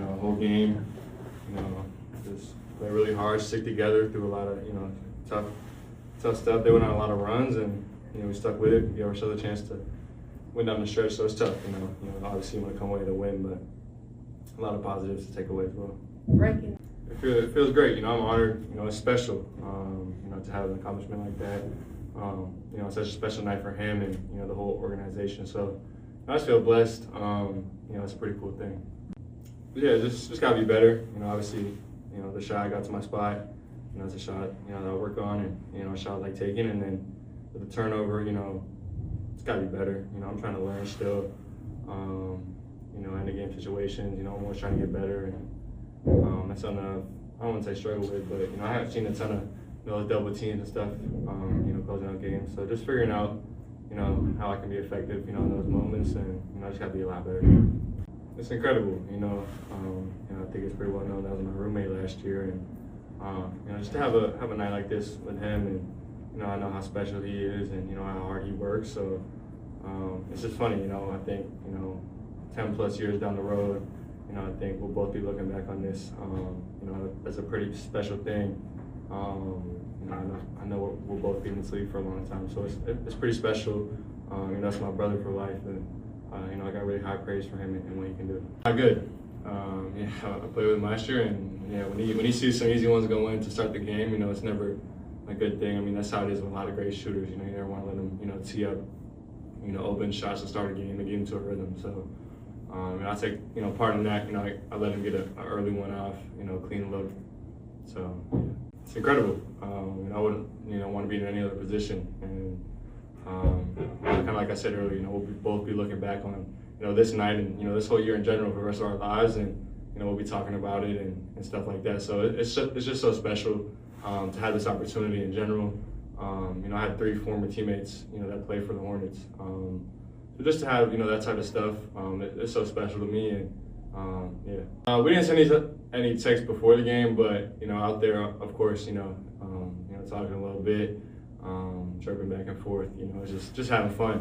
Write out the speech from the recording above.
the whole game. Just play really hard, stick together through a lot of tough stuff. They went on a lot of runs, and we stuck with it. Gave ourselves a chance to win down the stretch. So it's tough. Obviously you want to come away to win, but a lot of positives to take away as well. Ranking. It feels great. I'm honored. It's special. To have an accomplishment like that. It's such a special night for him and the whole organization. So I just feel blessed. It's a pretty cool thing. But yeah, just gotta be better. Obviously, the shot got to my spot. It's a shot that I work on, and a shot I like taking, and then with the turnover, it's gotta be better. I'm trying to learn still. In the game situations, I'm always trying to get better, and that's something I don't want to say struggle with, but I have seen a ton of double teams and stuff, closing out games. So just figuring out, how I can be effective, in those moments, and I just gotta be a lot better. It's incredible, I think it's pretty well known. That was my roommate last year, and just to have a night like this with him, and I know how special he is, and how hard he works. So it's just funny, I think 10 plus years down the road, I think we'll both be looking back on this, as a pretty special thing. I know we'll both be in this league for a long time, so it's pretty special. That's my brother for life, and I got really high praise for him and what he can do. Not good. I played with him last year, and when he sees some easy ones go in to start the game, it's never a good thing. I mean, that's how it is with a lot of great shooters. You never want to let them, tee up, open shots to start a game and get into a rhythm. So, I take, part in that. I let him get an early one off, clean look. So it's incredible. I wouldn't, want to be in any other position. And kind of like I said earlier, we'll both be looking back on, this night and this whole year in general for the rest of our lives, and we'll be talking about it and stuff like that. So it's just so special to have this opportunity in general. I had 3 former teammates, that play for the Hornets. So just to have, that type of stuff, it's so special to me. And yeah, we didn't send any texts before the game, but out there, of course, talking a little bit, chirping back and forth. Just having fun.